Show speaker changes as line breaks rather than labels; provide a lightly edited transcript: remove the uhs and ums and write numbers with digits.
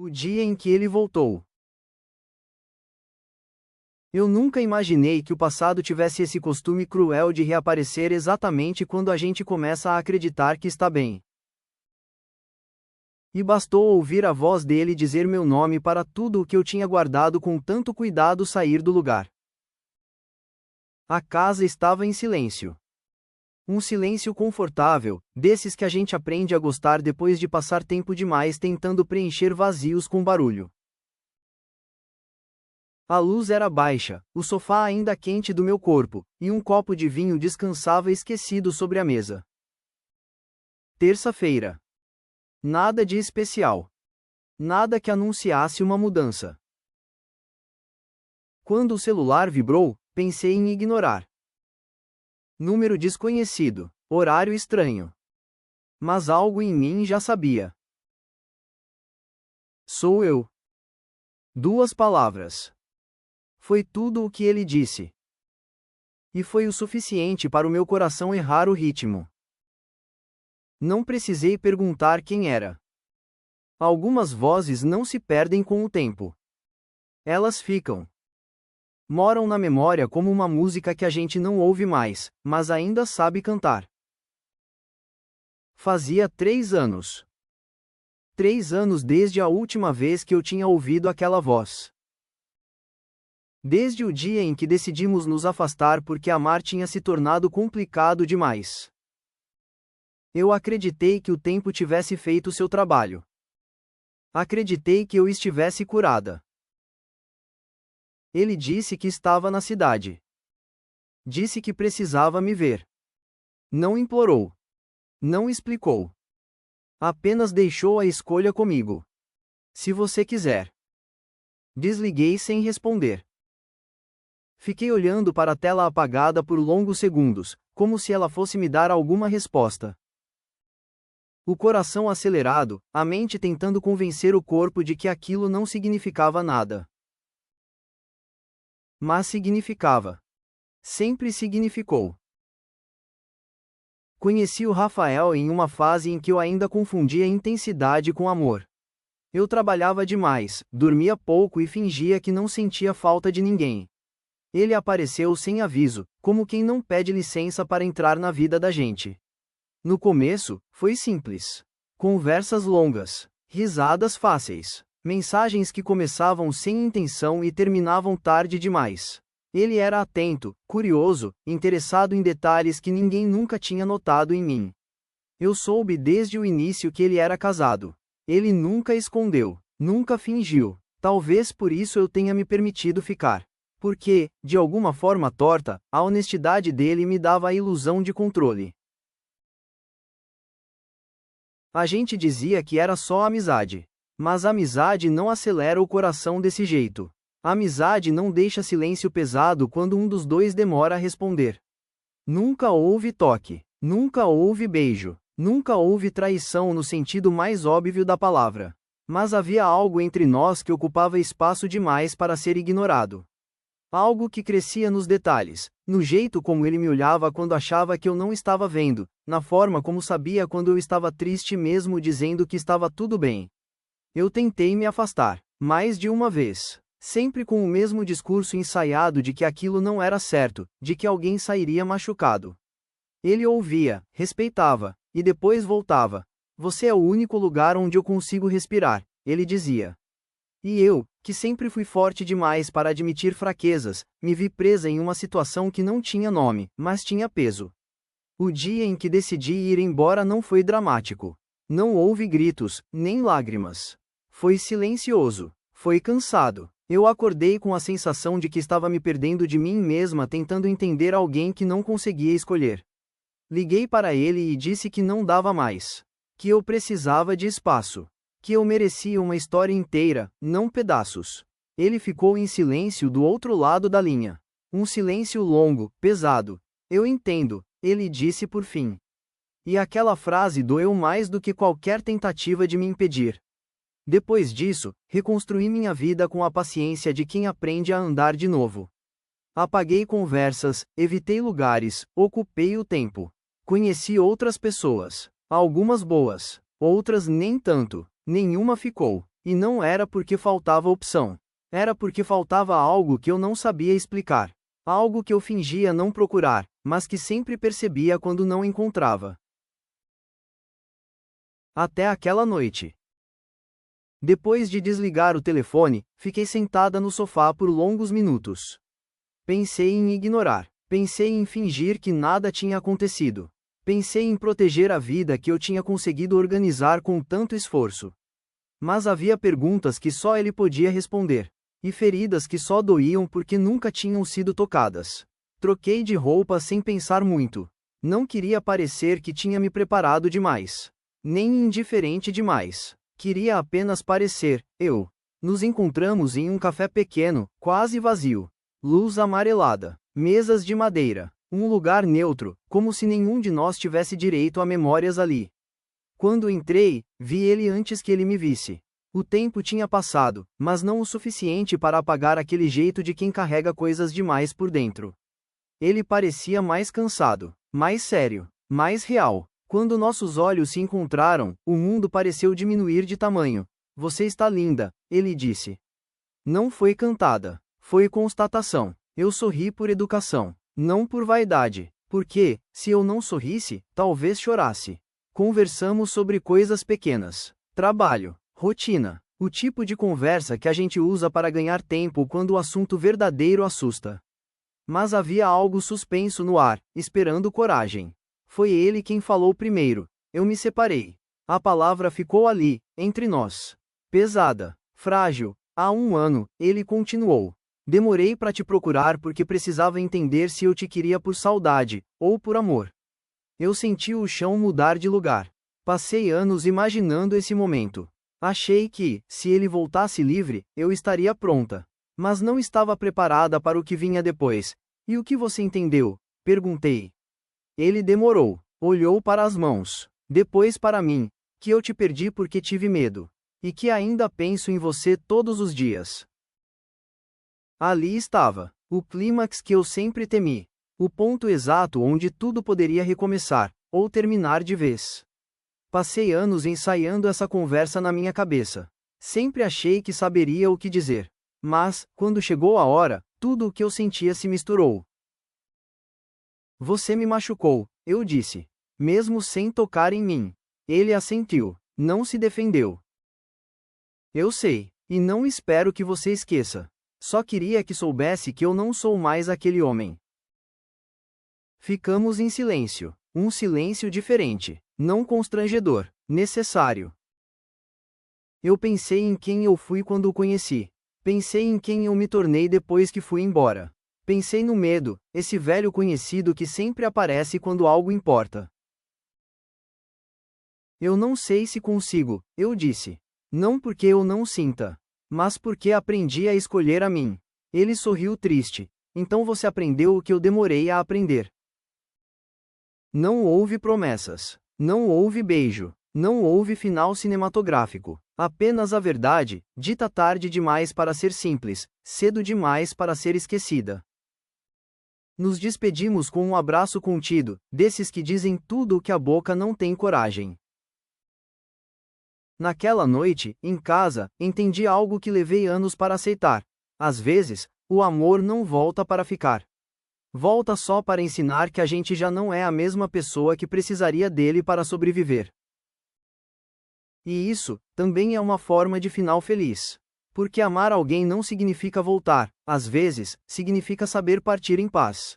O dia em que ele voltou. Eu nunca imaginei que o passado tivesse esse costume cruel de reaparecer exatamente quando a gente começa a acreditar que está bem. E bastou ouvir a voz dele dizer meu nome para tudo o que eu tinha guardado com tanto cuidado sair do lugar. A casa estava em silêncio. Um silêncio confortável, desses que a gente aprende a gostar depois de passar tempo demais tentando preencher vazios com barulho. A luz era baixa, o sofá ainda quente do meu corpo, e um copo de vinho descansava esquecido sobre a mesa. Terça-feira. Nada de especial. Nada que anunciasse uma mudança. Quando o celular vibrou, pensei em ignorar. Número desconhecido, horário estranho. Mas algo em mim já sabia. Sou eu. 2 palavras. Foi tudo o que ele disse. E foi o suficiente para o meu coração errar o ritmo. Não precisei perguntar quem era. Algumas vozes não se perdem com o tempo. Elas ficam. Moram na memória como uma música que a gente não ouve mais, mas ainda sabe cantar. Fazia 3 anos. 3 anos desde a última vez que eu tinha ouvido aquela voz. Desde o dia em que decidimos nos afastar porque amar tinha se tornado complicado demais. Eu acreditei que o tempo tivesse feito seu trabalho. Acreditei que eu estivesse curada. Ele disse que estava na cidade. Disse que precisava me ver. Não implorou. Não explicou. Apenas deixou a escolha comigo. Se você quiser. Desliguei sem responder. Fiquei olhando para a tela apagada por longos segundos, como se ela fosse me dar alguma resposta. O coração acelerado, a mente tentando convencer o corpo de que aquilo não significava nada. Mas significava. Sempre significou. Conheci o Rafael em uma fase em que eu ainda confundia intensidade com amor. Eu trabalhava demais, dormia pouco e fingia que não sentia falta de ninguém. Ele apareceu sem aviso, como quem não pede licença para entrar na vida da gente. No começo, foi simples. Conversas longas, risadas fáceis, mensagens que começavam sem intenção e terminavam tarde demais. Ele era atento, curioso, interessado em detalhes que ninguém nunca tinha notado em mim. Eu soube desde o início que ele era casado. Ele nunca escondeu, nunca fingiu. Talvez por isso eu tenha me permitido ficar. Porque, de alguma forma torta, a honestidade dele me dava a ilusão de controle. A gente dizia que era só amizade. Mas amizade não acelera o coração desse jeito. Amizade não deixa silêncio pesado quando um dos dois demora a responder. Nunca houve toque. Nunca houve beijo. Nunca houve traição no sentido mais óbvio da palavra. Mas havia algo entre nós que ocupava espaço demais para ser ignorado. Algo que crescia nos detalhes, no jeito como ele me olhava quando achava que eu não estava vendo, na forma como sabia quando eu estava triste mesmo dizendo que estava tudo bem. Eu tentei me afastar, mais de uma vez, sempre com o mesmo discurso ensaiado de que aquilo não era certo, de que alguém sairia machucado. Ele ouvia, respeitava, e depois voltava. Você é o único lugar onde eu consigo respirar, ele dizia. E eu, que sempre fui forte demais para admitir fraquezas, me vi presa em uma situação que não tinha nome, mas tinha peso. O dia em que decidi ir embora não foi dramático. Não houve gritos, nem lágrimas. Foi silencioso. Foi cansado. Eu acordei com a sensação de que estava me perdendo de mim mesma tentando entender alguém que não conseguia escolher. Liguei para ele e disse que não dava mais. Que eu precisava de espaço. Que eu merecia uma história inteira, não pedaços. Ele ficou em silêncio do outro lado da linha. Um silêncio longo, pesado. Eu entendo, ele disse por fim. E aquela frase doeu mais do que qualquer tentativa de me impedir. Depois disso, reconstruí minha vida com a paciência de quem aprende a andar de novo. Apaguei conversas, evitei lugares, ocupei o tempo. Conheci outras pessoas. Algumas boas, outras nem tanto. Nenhuma ficou. E não era porque faltava opção. Era porque faltava algo que eu não sabia explicar. Algo que eu fingia não procurar, mas que sempre percebia quando não encontrava. Até aquela noite. Depois de desligar o telefone, fiquei sentada no sofá por longos minutos. Pensei em ignorar. Pensei em fingir que nada tinha acontecido. Pensei em proteger a vida que eu tinha conseguido organizar com tanto esforço. Mas havia perguntas que só ele podia responder. E feridas que só doíam porque nunca tinham sido tocadas. Troquei de roupa sem pensar muito. Não queria parecer que tinha me preparado demais. Nem indiferente demais. Queria apenas parecer, eu. Nos encontramos em um café pequeno, quase vazio. Luz amarelada. Mesas de madeira. Um lugar neutro, como se nenhum de nós tivesse direito a memórias ali. Quando entrei, vi ele antes que ele me visse. O tempo tinha passado, mas não o suficiente para apagar aquele jeito de quem carrega coisas demais por dentro. Ele parecia mais cansado, mais sério, mais real. Quando nossos olhos se encontraram, o mundo pareceu diminuir de tamanho. Você está linda, ele disse. Não foi cantada, foi constatação. Eu sorri por educação, não por vaidade, porque, se eu não sorrisse, talvez chorasse. Conversamos sobre coisas pequenas, trabalho, rotina, o tipo de conversa que a gente usa para ganhar tempo quando o assunto verdadeiro assusta. Mas havia algo suspenso no ar, esperando coragem. Foi ele quem falou primeiro. Eu me separei. A palavra ficou ali, entre nós. Pesada, frágil. Há 1 ano, ele continuou. Demorei para te procurar porque precisava entender se eu te queria por saudade, ou por amor. Eu senti o chão mudar de lugar. Passei anos imaginando esse momento. Achei que, se ele voltasse livre, eu estaria pronta. Mas não estava preparada para o que vinha depois. E o que você entendeu? Perguntei. Ele demorou, olhou para as mãos, depois para mim, que eu te perdi porque tive medo. E que ainda penso em você todos os dias. Ali estava, o clímax que eu sempre temi. O ponto exato onde tudo poderia recomeçar, ou terminar de vez. Passei anos ensaiando essa conversa na minha cabeça. Sempre achei que saberia o que dizer. Mas, quando chegou a hora, tudo o que eu sentia se misturou. Você me machucou, eu disse. Mesmo sem tocar em mim. Ele assentiu. Não se defendeu. Eu sei, e não espero que você esqueça. Só queria que soubesse que eu não sou mais aquele homem. Ficamos em silêncio. Um silêncio diferente, não constrangedor, necessário. Eu pensei em quem eu fui quando o conheci. Pensei em quem eu me tornei depois que fui embora. Pensei no medo, esse velho conhecido que sempre aparece quando algo importa. Eu não sei se consigo, eu disse. Não porque eu não sinta, mas porque aprendi a escolher a mim. Ele sorriu triste. Então você aprendeu o que eu demorei a aprender. Não houve promessas. Não houve beijo. Não houve final cinematográfico. Apenas a verdade, dita tarde demais para ser simples, cedo demais para ser esquecida. Nos despedimos com um abraço contido, desses que dizem tudo o que a boca não tem coragem. Naquela noite, em casa, entendi algo que levei anos para aceitar. Às vezes, o amor não volta para ficar. Volta só para ensinar que a gente já não é a mesma pessoa que precisaria dele para sobreviver. E isso, também é uma forma de final feliz. Porque amar alguém não significa voltar, às vezes, significa saber partir em paz.